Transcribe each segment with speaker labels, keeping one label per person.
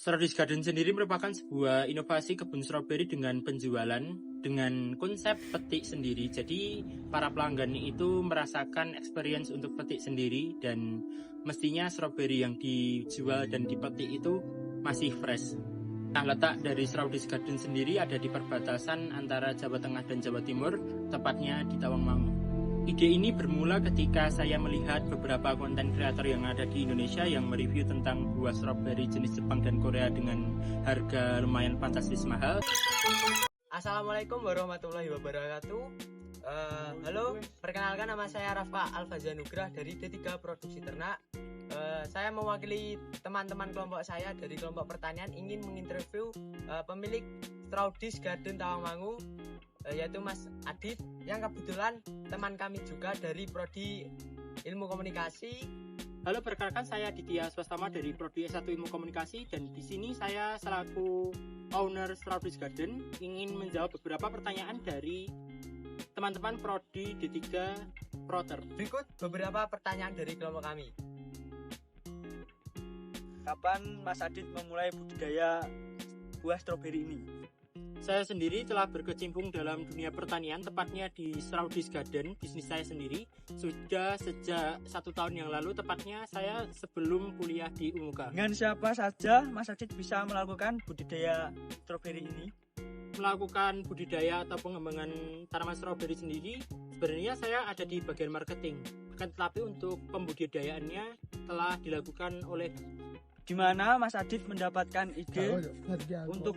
Speaker 1: Strawberry Garden sendiri merupakan sebuah inovasi kebun stroberi dengan penjualan dengan konsep petik sendiri. Jadi para pelanggan itu merasakan experience untuk petik sendiri dan mestinya stroberi yang dijual dan dipetik itu masih fresh. Nah, letak dari Strawberry Garden sendiri ada di perbatasan antara Jawa Tengah dan Jawa Timur, tepatnya di Tawangmangu. Ide ini bermula ketika saya melihat beberapa konten kreator yang ada di Indonesia yang mereview tentang buah stroberi jenis Jepang dan Korea dengan harga lumayan fantastis mahal.
Speaker 2: Assalamualaikum warahmatullahi wabarakatuh. Halo, perkenalkan nama saya Rafa Alfazanugrah dari D3 Produksi Ternak. Saya mewakili teman-teman kelompok saya dari kelompok pertanian ingin menginterview pemilik Strawberry Garden Tawangmangu, yaitu Mas Adit, yang kebetulan teman kami juga dari Prodi Ilmu Komunikasi.
Speaker 1: Halo, perkenalkan saya Ditya Swastama dari Prodi S1 Ilmu Komunikasi, dan di sini saya selaku owner Strawberry Garden ingin menjawab beberapa pertanyaan dari teman-teman Prodi D3 Proter.
Speaker 2: Berikut beberapa pertanyaan dari kelompok kami.
Speaker 3: Kapan Mas Adit memulai budidaya buah stroberi ini?
Speaker 1: Saya sendiri telah berkecimpung dalam dunia pertanian, tepatnya di Strawberry Garden, bisnis saya sendiri, sudah sejak 1 tahun yang lalu, tepatnya saya sebelum kuliah di UMUKA.
Speaker 3: Dengan siapa saja Mas Adit bisa melakukan budidaya stroberi ini?
Speaker 1: Melakukan budidaya atau pengembangan tanaman stroberi sendiri, sebenarnya saya ada di bagian marketing, tetapi untuk pembudidayaannya telah dilakukan oleh.
Speaker 3: Di mana Mas Adit mendapatkan ide untuk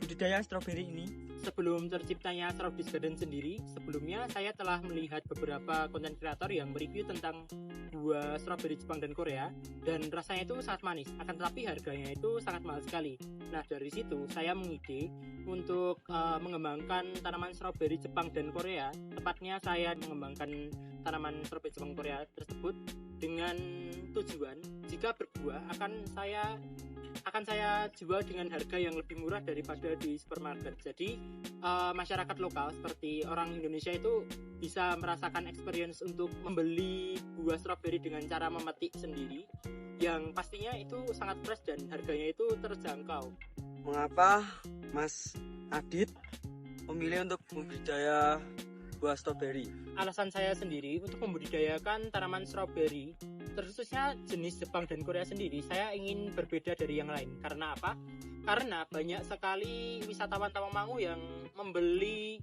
Speaker 3: budidaya stroberi ini?
Speaker 1: Sebelum terciptanya Strawberry Garden sendiri, sebelumnya saya telah melihat beberapa konten kreator yang mereview tentang buah stroberi Jepang dan Korea, dan rasanya itu sangat manis, akan tetapi harganya itu sangat mahal sekali. Nah, dari situ saya mengide untuk mengembangkan tanaman stroberi Jepang dan Korea. Tepatnya saya mengembangkan tanaman stroberi Jepang Korea tersebut dengan tujuan jika berbuah akan saya jual dengan harga yang lebih murah daripada di supermarket. Jadi masyarakat lokal seperti orang Indonesia itu bisa merasakan experience untuk membeli buah stroberi dengan cara memetik sendiri, yang pastinya itu sangat fresh dan harganya itu terjangkau.
Speaker 3: Mengapa Mas Adit memilih untuk membudidaya buah stroberi?
Speaker 1: Alasan saya sendiri untuk membudidayakan tanaman stroberi, terkhususnya jenis Jepang dan Korea sendiri, saya ingin berbeda dari yang lain. Karena apa? Karena banyak sekali wisatawan Tawangmangu yang membeli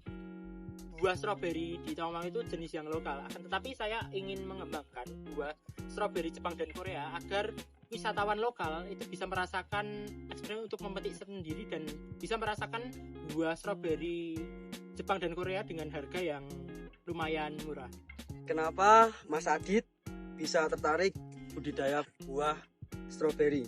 Speaker 1: buah stroberi di Tawangmangu itu jenis yang lokal. Akan tetapi saya ingin mengembangkan buah stroberi Jepang dan Korea agar wisatawan lokal itu bisa merasakan experience untuk memetik sendiri dan bisa merasakan buah stroberi Jepang dan Korea dengan harga yang lumayan murah.
Speaker 3: Kenapa Mas Adit bisa tertarik budidaya buah stroberi?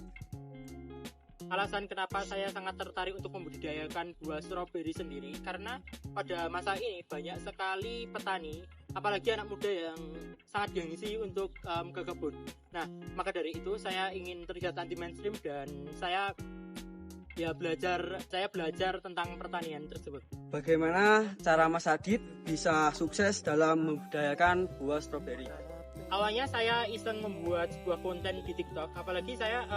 Speaker 1: Alasan kenapa saya sangat tertarik untuk membudidayakan buah stroberi sendiri karena pada masa ini banyak sekali petani, apalagi anak muda yang sangat gengsi untuk ke kebun. Nah, maka dari itu saya ingin terlihat anti mainstream dan saya belajar tentang pertanian tersebut.
Speaker 3: Bagaimana cara Mas Adit bisa sukses dalam membudidayakan buah stroberi?
Speaker 1: Awalnya saya iseng membuat sebuah konten di TikTok, apalagi saya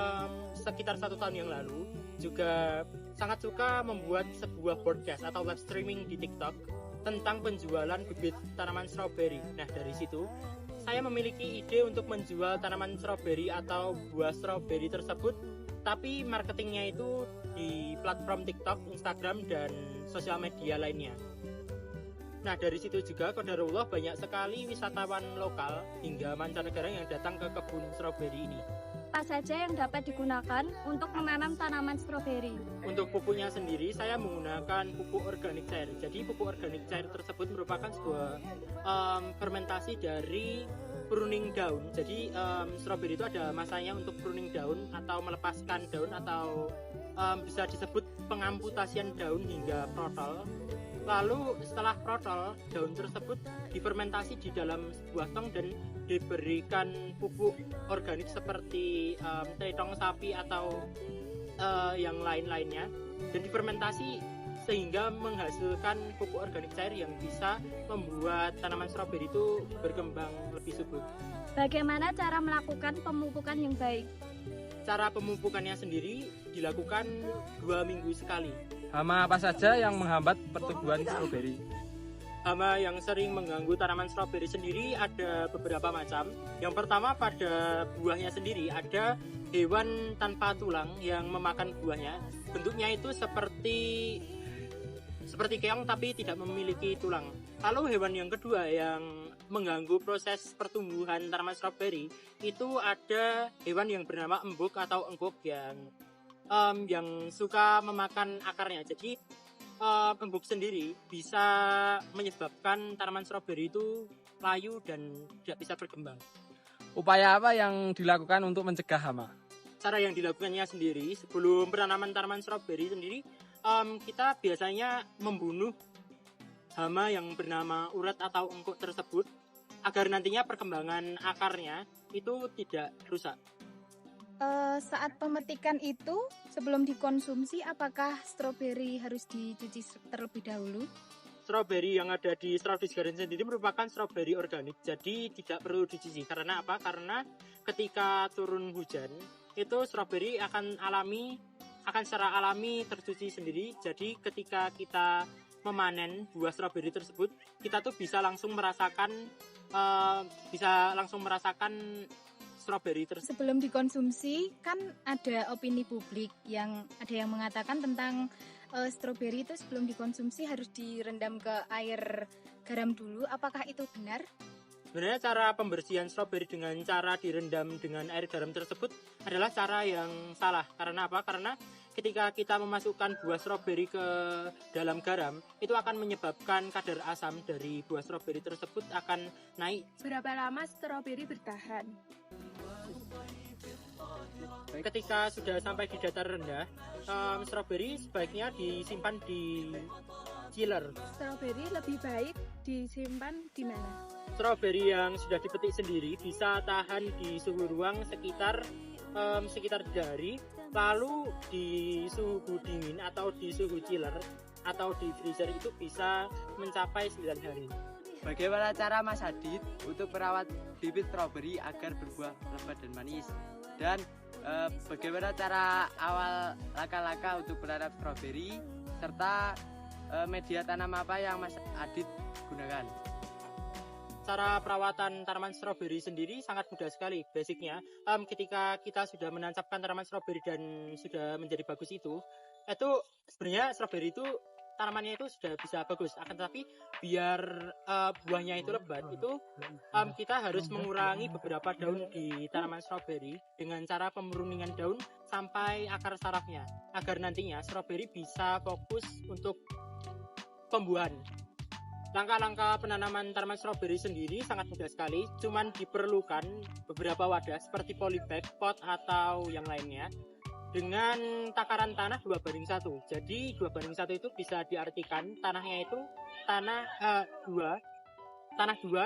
Speaker 1: sekitar 1 tahun yang lalu juga sangat suka membuat sebuah podcast atau live streaming di TikTok tentang penjualan bibit tanaman stroberi. Nah, dari situ saya memiliki ide untuk menjual tanaman stroberi atau buah stroberi tersebut, tapi marketingnya itu di platform TikTok, Instagram, dan sosial media lainnya. Nah, dari situ juga qadarullah banyak sekali wisatawan lokal hingga mancanegara yang datang ke kebun stroberi ini.
Speaker 4: Apa saja yang dapat digunakan untuk menanam tanaman stroberi?
Speaker 1: Untuk pupuknya sendiri saya menggunakan pupuk organik cair. Jadi pupuk organik cair tersebut merupakan sebuah fermentasi dari pruning daun. Jadi stroberi itu ada masanya untuk pruning daun atau melepaskan daun atau bisa disebut pengamputasian daun hingga protol. Lalu setelah protol, daun tersebut difermentasi di dalam sebuah tong dan diberikan pupuk organik seperti tretong sapi atau yang lain-lainnya, dan difermentasi sehingga menghasilkan pupuk organik cair yang bisa membuat tanaman stroberi itu berkembang lebih subur.
Speaker 4: Bagaimana cara melakukan pemupukan yang baik?
Speaker 1: cara pemupukannya sendiri dilakukan 2 minggu sekali.
Speaker 5: Hama apa saja yang menghambat pertumbuhan stroberi?
Speaker 1: Hama yang sering mengganggu tanaman stroberi sendiri ada beberapa macam. Yang pertama, pada buahnya sendiri ada hewan tanpa tulang yang memakan buahnya. Bentuknya itu seperti keong tapi tidak memiliki tulang. Lalu hewan yang kedua yang mengganggu proses pertumbuhan tanaman stroberi itu ada hewan yang bernama embuk atau engkuk yang suka memakan akarnya. Jadi embuk sendiri bisa menyebabkan tanaman stroberi itu layu dan tidak bisa berkembang.
Speaker 5: Upaya apa yang dilakukan untuk mencegah hama?
Speaker 1: Cara yang dilakukannya sendiri sebelum penanaman tanaman stroberi sendiri, kita biasanya membunuh hama yang bernama uret atau engkuk tersebut agar nantinya perkembangan akarnya itu tidak rusak.
Speaker 6: Saat pemetikan itu sebelum dikonsumsi apakah stroberi harus dicuci terlebih dahulu?
Speaker 1: Stroberi yang ada di Strawberries Garden sendiri merupakan stroberi organik, jadi tidak perlu dicuci. Karena apa? Karena ketika turun hujan itu stroberi akan secara alami tercuci sendiri. Jadi ketika kita memanen buah stroberi tersebut, kita tuh bisa langsung merasakan stroberi tersebut.
Speaker 6: Sebelum dikonsumsi kan ada opini publik yang ada yang mengatakan tentang stroberi itu sebelum dikonsumsi harus direndam ke air garam dulu. Apakah itu benar?
Speaker 1: Sebenarnya cara pembersihan stroberi dengan cara direndam dengan air garam tersebut adalah cara yang salah. Karena apa? Karena ketika kita memasukkan buah stroberi ke dalam garam, itu akan menyebabkan kadar asam dari buah stroberi tersebut akan naik.
Speaker 7: Berapa lama stroberi bertahan?
Speaker 1: Ketika sudah sampai di datar rendah, stroberi sebaiknya disimpan di chiller.
Speaker 7: Stroberi lebih baik disimpan di mana?
Speaker 1: Stroberi yang sudah dipetik sendiri bisa tahan di suhu ruang sekitar 3 hari, lalu di suhu dingin atau di suhu chiller atau di freezer itu bisa mencapai 9 hari.
Speaker 2: Bagaimana cara Mas Adit untuk merawat bibit stroberi agar berbuah lebat dan manis? Dan bagaimana cara awal langkah-langkah untuk menanam stroberi serta media tanam apa yang Mas Adit gunakan?
Speaker 1: Cara perawatan tanaman stroberi sendiri sangat mudah sekali. Basicnya, ketika kita sudah menancapkan tanaman stroberi dan sudah menjadi bagus itu sebenarnya stroberi itu tanamannya itu sudah bisa bagus. Akan tetapi biar buahnya itu lebat itu kita harus mengurangi beberapa daun di tanaman stroberi dengan cara pemuruningan daun sampai akar sarafnya agar nantinya stroberi bisa fokus untuk pembuahan. Langkah-langkah penanaman tanaman stroberi sendiri sangat mudah sekali, cuman diperlukan beberapa wadah seperti polybag, pot atau yang lainnya dengan takaran tanah 2:1. Jadi 2:1 itu bisa diartikan tanahnya itu tanah 2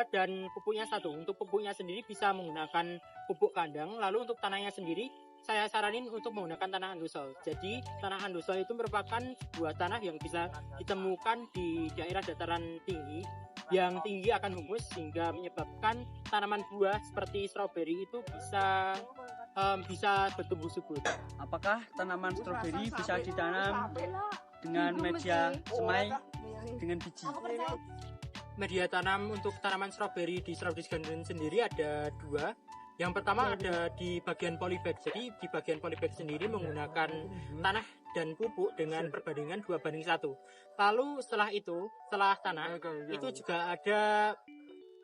Speaker 1: dan pupuknya 1. Untuk pupuknya sendiri bisa menggunakan pupuk kandang, lalu untuk tanahnya sendiri saya saranin untuk menggunakan tanah andosol. Jadi tanah andosol itu merupakan sebuah tanah yang bisa ditemukan di daerah dataran tinggi yang tinggi akan humus sehingga menyebabkan tanaman buah seperti stroberi itu bisa bertumbuh subur.
Speaker 3: Apakah tanaman stroberi bisa ditanam dengan media semai dengan biji?
Speaker 1: Media tanam untuk tanaman stroberi di Strawberries Garden sendiri ada 2. Yang pertama ada di bagian polybag. Jadi di bagian polybag sendiri menggunakan tanah dan pupuk dengan perbandingan 2:1. Lalu setelah tanah itu juga ada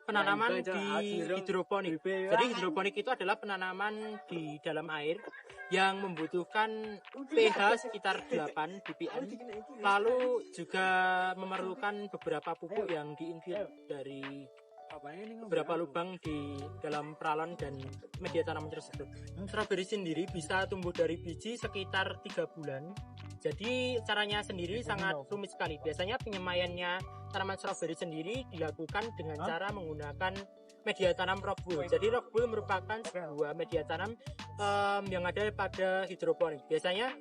Speaker 1: penanaman di hidroponik. Jadi hidroponik itu adalah penanaman di dalam air yang membutuhkan pH sekitar 8 ppm. Lalu juga memerlukan beberapa pupuk yang diinfus dari beberapa lubang di dalam peralon dan media tanaman tersebut. Stroberi sendiri bisa tumbuh dari biji sekitar 3 bulan. Jadi caranya sendiri sangat rumit sekali. Biasanya penyemaiannya tanaman stroberi sendiri dilakukan dengan cara menggunakan media tanam rockwool. Jadi rockwool merupakan sebuah media tanam yang ada pada hidroponik. Biasanya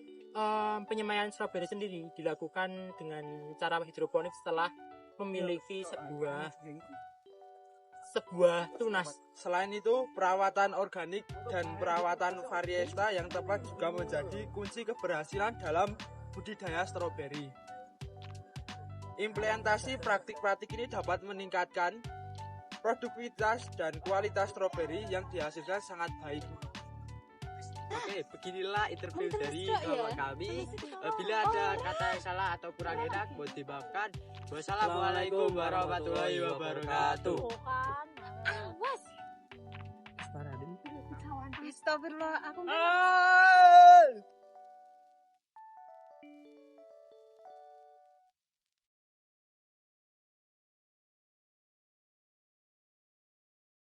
Speaker 1: penyemaian stroberi sendiri dilakukan dengan cara hidroponik setelah memiliki sebuah tunas.
Speaker 8: Selain itu, perawatan organik dan perawatan variesta yang tepat juga menjadi kunci keberhasilan dalam budidaya stroberi. Implementasi praktik-praktik ini dapat meningkatkan produktivitas dan kualitas stroberi yang dihasilkan sangat baik.
Speaker 2: Oke, beginilah interview dari kawan kami. Bila ada kata yang salah atau kurang enak, mohon dimaafkan. Wassalamualaikum warahmatullahi wabarakatuh.
Speaker 6: Astagfirullah, aku